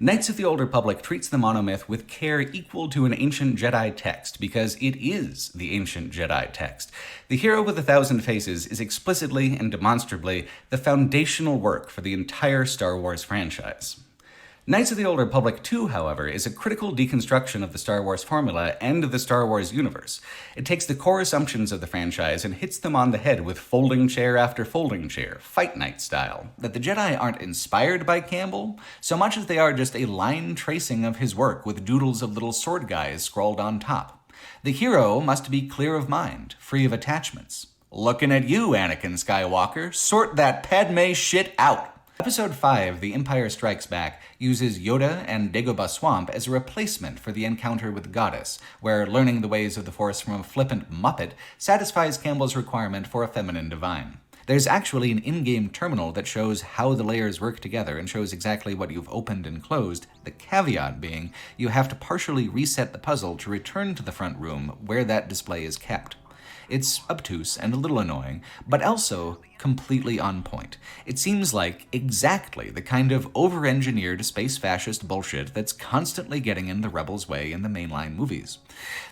Knights of the Old Republic treats the monomyth with care equal to an ancient Jedi text, because it is the ancient Jedi text. The hero with 1,000 faces is explicitly and demonstrably the foundational work for the entire Star Wars franchise. Knights of the Old Republic 2, however, is a critical deconstruction of the Star Wars formula and the Star Wars universe. It takes the core assumptions of the franchise and hits them on the head with folding chair after folding chair, Fight Night style. That the Jedi aren't inspired by Campbell, so much as they are just a line tracing of his work with doodles of little sword guys scrawled on top. The hero must be clear of mind, free of attachments. Looking at you, Anakin Skywalker. Sort that Padme shit out. Episode 5, The Empire Strikes Back, uses Yoda and Dagobah Swamp as a replacement for the encounter with Goddess, where learning the ways of the Force from a flippant Muppet satisfies Campbell's requirement for a feminine divine. There's actually an in-game terminal that shows how the layers work together and shows exactly what you've opened and closed, the caveat being you have to partially reset the puzzle to return to the front room where that display is kept. It's obtuse and a little annoying, but also completely on point. It seems like exactly the kind of over-engineered space fascist bullshit that's constantly getting in the Rebels' way in the mainline movies.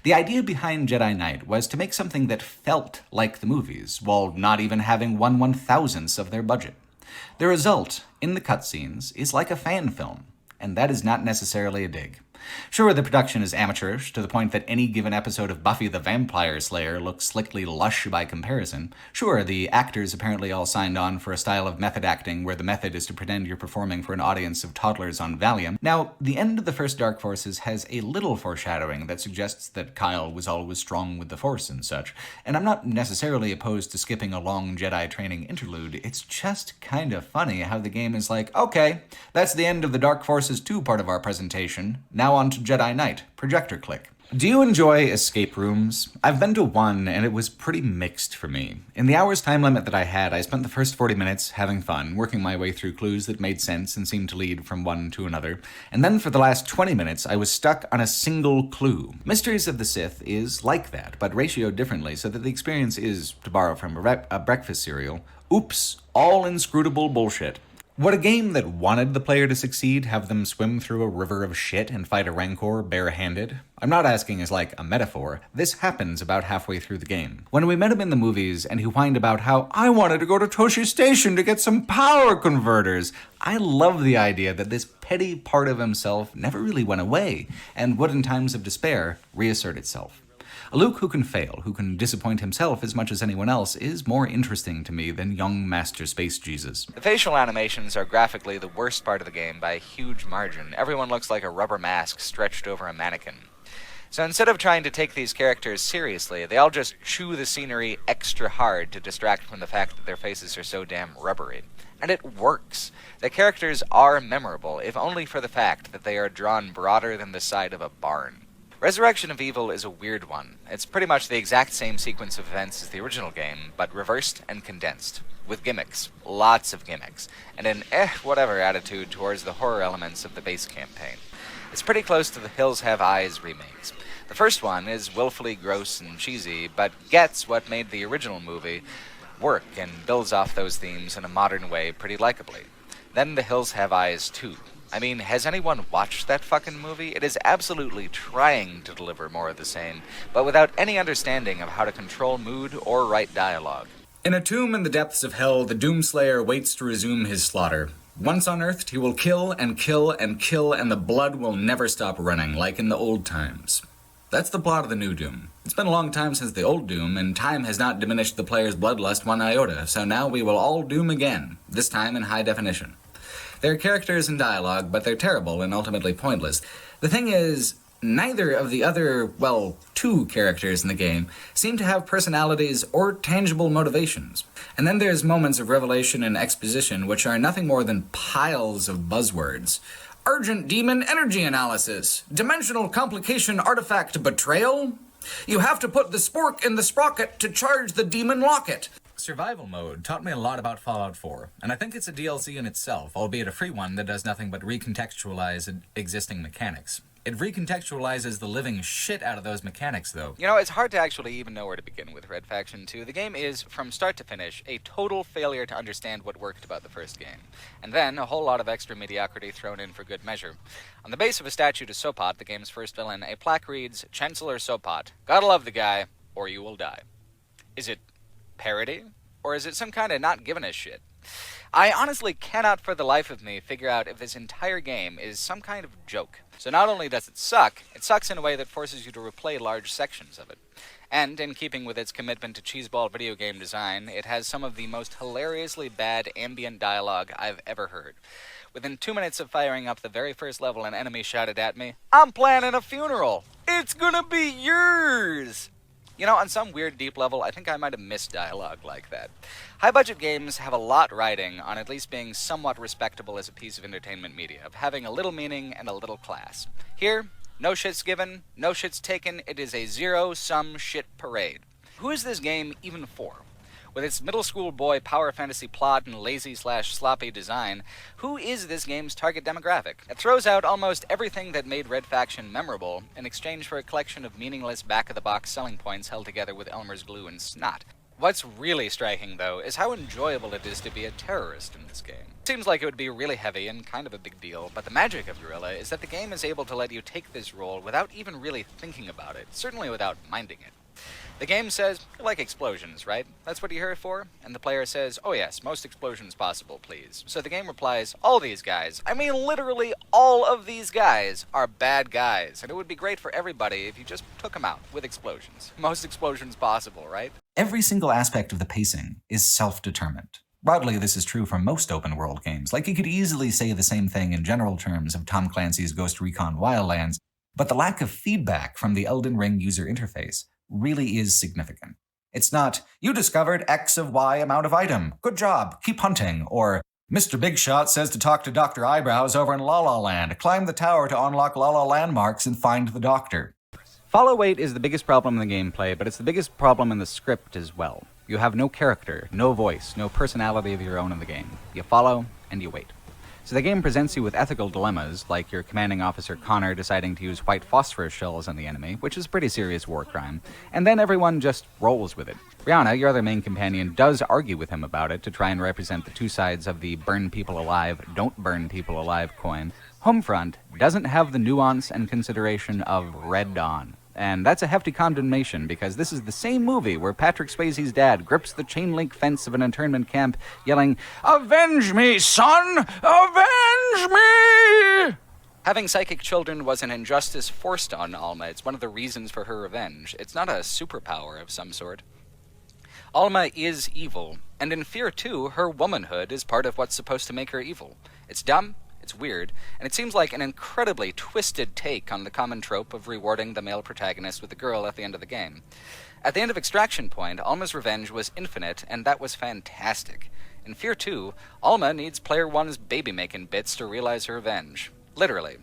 The idea behind Jedi Knight was to make something that felt like the movies, while not even having 1/1000th of their budget. The result, in the cutscenes, is like a fan film, and that is not necessarily a dig. Sure, the production is amateurish, to the point that any given episode of Buffy the Vampire Slayer looks slickly lush by comparison. Sure, the actors apparently all signed on for a style of method acting where the method is to pretend you're performing for an audience of toddlers on Valium. Now, the end of the first Dark Forces has a little foreshadowing that suggests that Kyle was always strong with the Force and such, and I'm not necessarily opposed to skipping a long Jedi training interlude. It's just kind of funny how the game is like, okay, that's the end of the Dark Forces 2 part of our presentation. Now on to Jedi Knight. Projector click. Do you enjoy escape rooms? I've been to one, and it was pretty mixed for me. In the hour's time limit that I had, I spent the first 40 minutes having fun, working my way through clues that made sense and seemed to lead from one to another, and then for the last 20 minutes, I was stuck on a single clue. Mysteries of the Sith is like that, but ratioed differently, so that the experience is, to borrow from a breakfast cereal, oops, all inscrutable bullshit. Would a game that wanted the player to succeed have them swim through a river of shit and fight a Rancor barehanded? I'm not asking as like a metaphor. This happens about halfway through the game. When we met him in the movies and he whined about how I wanted to go to Toshi Station to get some power converters, I love the idea that this petty part of himself never really went away and would in times of despair reassert itself. A Luke who can fail, who can disappoint himself as much as anyone else, is more interesting to me than young Master Space Jesus. The facial animations are graphically the worst part of the game by a huge margin. Everyone looks like a rubber mask stretched over a mannequin. So instead of trying to take these characters seriously, they all just chew the scenery extra hard to distract from the fact that their faces are so damn rubbery. And it works. The characters are memorable, if only for the fact that they are drawn broader than the side of a barn. Resurrection of Evil is a weird one. It's pretty much the exact same sequence of events as the original game, but reversed and condensed, with gimmicks, lots of gimmicks, and an whatever attitude towards the horror elements of the base campaign. It's pretty close to the Hills Have Eyes remakes. The first one is willfully gross and cheesy, but gets what made the original movie work and builds off those themes in a modern way pretty likably. Then the Hills Have Eyes 2. I mean, has anyone watched that fucking movie? It is absolutely trying to deliver more of the same, but without any understanding of how to control mood or write dialogue. In a tomb in the depths of hell, the Doomslayer waits to resume his slaughter. Once unearthed, he will kill and kill and kill, and the blood will never stop running, like in the old times. That's the plot of the new Doom. It's been a long time since the old Doom, and time has not diminished the player's bloodlust one iota, so now we will all Doom again, this time in high definition. There are characters and dialogue, but they're terrible and ultimately pointless. The thing is, neither of the other, two characters in the game seem to have personalities or tangible motivations. And then there's moments of revelation and exposition which are nothing more than piles of buzzwords. Urgent demon energy analysis. Dimensional complication artifact betrayal. You have to put the spork in the sprocket to charge the demon locket. Survival mode taught me a lot about Fallout 4, and I think it's a DLC in itself, albeit a free one that does nothing but recontextualize existing mechanics. It recontextualizes the living shit out of those mechanics, though. You know, it's hard to actually even know where to begin with Red Faction 2. The game is, from start to finish, a total failure to understand what worked about the first game. And then, a whole lot of extra mediocrity thrown in for good measure. On the base of a statue to Sopot, the game's first villain, a plaque reads, Chancellor Sopot, gotta love the guy, or you will die. Is it parody? Or is it some kind of not giving a shit? I honestly cannot for the life of me figure out if this entire game is some kind of joke. So not only does it sucks in a way that forces you to replay large sections of it. And, in keeping with its commitment to cheeseball video game design, it has some of the most hilariously bad ambient dialogue I've ever heard. Within 2 minutes of firing up the very first level, an enemy shouted at me, "I'm planning a funeral! It's gonna be yours!" You know, on some weird deep level, I think I might have missed dialogue like that. High-budget games have a lot riding on at least being somewhat respectable as a piece of entertainment media, of having a little meaning and a little class. Here, no shit's given, no shit's taken, it is a zero-sum shit parade. Who is this game even for? With its middle school boy power fantasy plot and lazy/sloppy design, who is this game's target demographic? It throws out almost everything that made Red Faction memorable in exchange for a collection of meaningless back-of-the-box selling points held together with Elmer's glue and snot. What's really striking, though, is how enjoyable it is to be a terrorist in this game. It seems like it would be really heavy and kind of a big deal, but the magic of Guerrilla is that the game is able to let you take this role without even really thinking about it, certainly without minding it. The game says, you like explosions, right? That's what you're here for? And the player says, oh yes, most explosions possible, please. So the game replies, all these guys, I mean literally all of these guys, are bad guys. And it would be great for everybody if you just took them out with explosions. Most explosions possible, right? Every single aspect of the pacing is self-determined. Broadly, this is true for most open-world games. Like, you could easily say the same thing in general terms of Tom Clancy's Ghost Recon Wildlands, but the lack of feedback from the Elden Ring user interface really is significant. It's not, you discovered X of Y amount of item, good job, keep hunting, or Mr. Big Shot says to talk to Dr. Eyebrows over in La La Land, climb the tower to unlock La La landmarks and find the doctor. Follow wait is the biggest problem in the gameplay, but it's the biggest problem in the script as well. You have no character, no voice, no personality of your own in the game. You follow, and you wait. So the game presents you with ethical dilemmas, like your commanding officer Connor deciding to use white phosphorus shells on the enemy, which is a pretty serious war crime, and then everyone just rolls with it. Brianna, your other main companion, does argue with him about it to try and represent the two sides of the burn people alive, don't burn people alive coin. Homefront doesn't have the nuance and consideration of Red Dawn. And that's a hefty condemnation, because this is the same movie where Patrick Swayze's dad grips the chain-link fence of an internment camp, yelling, "Avenge me, son! Avenge me!" Having psychic children was an injustice forced on Alma. It's one of the reasons for her revenge. It's not a superpower of some sort. Alma is evil, and in F.E.A.R 2, her womanhood is part of what's supposed to make her evil. It's dumb, it's weird, and it seems like an incredibly twisted take on the common trope of rewarding the male protagonist with a girl at the end of the game. At the end of Extraction Point, Alma's revenge was infinite, and that was fantastic. In F.E.A.R 2, Alma needs Player 1's baby-making bits to realize her revenge. Literally.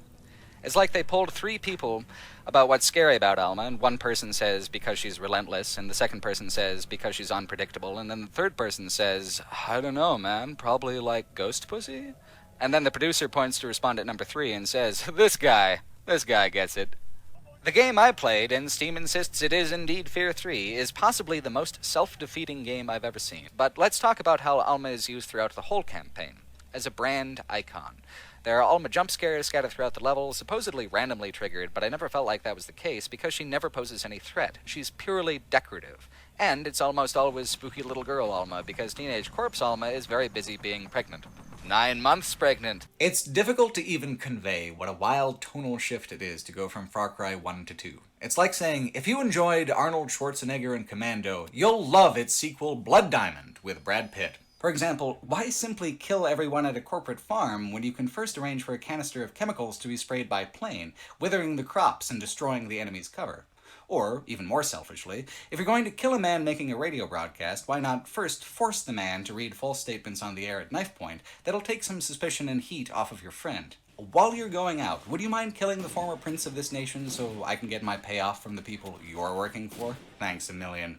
It's like they polled 3 people about what's scary about Alma, and one person says because she's relentless, and the second person says because she's unpredictable, and then the third person says, I don't know, man, probably like ghost pussy? And then the producer points to respondent number 3 and says, this guy gets it. The game I played, and Steam insists it is indeed F.E.A.R 3, is possibly the most self-defeating game I've ever seen. But let's talk about how Alma is used throughout the whole campaign, as a brand icon. There are Alma jump scares scattered throughout the level, supposedly randomly triggered, but I never felt like that was the case because she never poses any threat. She's purely decorative. And it's almost always spooky little girl Alma, because teenage corpse Alma is very busy being pregnant. 9 months pregnant. It's difficult to even convey what a wild tonal shift it is to go from Far Cry 1 to 2. It's like saying, if you enjoyed Arnold Schwarzenegger in Commando, you'll love its sequel Blood Diamond with Brad Pitt. For example, why simply kill everyone at a corporate farm when you can first arrange for a canister of chemicals to be sprayed by plane, withering the crops and destroying the enemy's cover? Or, even more selfishly, if you're going to kill a man making a radio broadcast, why not first force the man to read false statements on the air at knife point that'll take some suspicion and heat off of your friend? While you're going out, would you mind killing the former prince of this nation so I can get my payoff from the people you're working for? Thanks a million.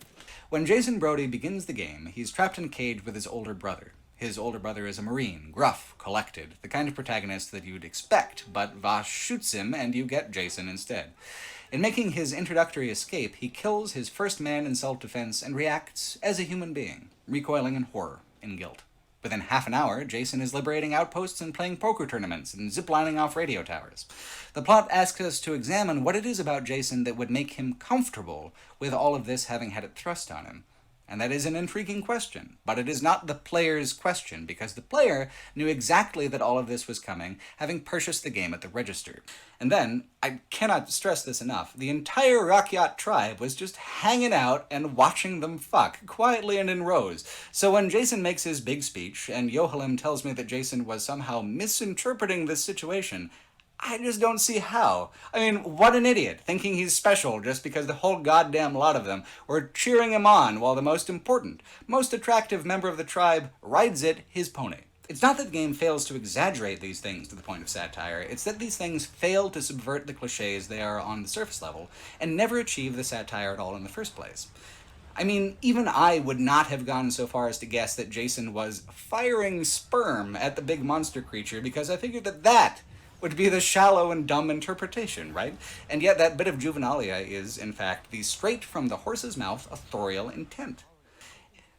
When Jason Brody begins the game, he's trapped in a cage with his older brother. His older brother is a Marine, gruff, collected, the kind of protagonist that you'd expect, but Vash shoots him and you get Jason instead. In making his introductory escape, he kills his first man in self-defense and reacts as a human being, recoiling in horror and guilt. Within half an hour, Jason is liberating outposts and playing poker tournaments and ziplining off radio towers. The plot asks us to examine what it is about Jason that would make him comfortable with all of this having had it thrust on him. And that is an intriguing question, but it is not the player's question, because the player knew exactly that all of this was coming, having purchased the game at the register. And then, I cannot stress this enough, the entire Rakyat tribe was just hanging out and watching them fuck, quietly and in rows. So when Jason makes his big speech, and Yohalim tells me that Jason was somehow misinterpreting this situation, I just don't see how. I mean, what an idiot, thinking he's special just because the whole goddamn lot of them were cheering him on while the most important, most attractive member of the tribe rides it, his pony. It's not that the game fails to exaggerate these things to the point of satire, it's that these things fail to subvert the cliches they are on the surface level, and never achieve the satire at all in the first place. I mean, even I would not have gone so far as to guess that Jason was firing sperm at the big monster creature, because I figured that would be the shallow and dumb interpretation, right? And yet that bit of juvenilia is, in fact, the straight from the horse's mouth authorial intent.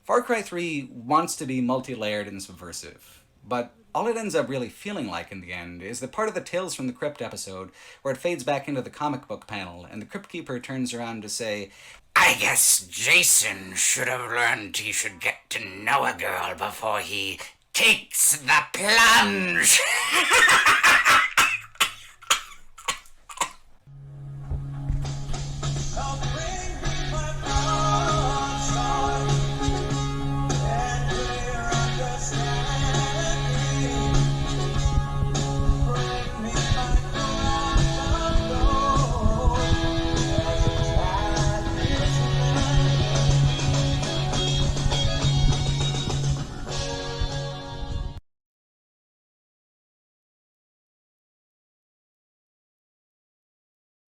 Far Cry 3 wants to be multi-layered and subversive, but all it ends up really feeling like in the end is the part of the Tales from the Crypt episode where it fades back into the comic book panel and the Crypt Keeper turns around to say, "I guess Jason should have learned he should get to know a girl before he takes the plunge."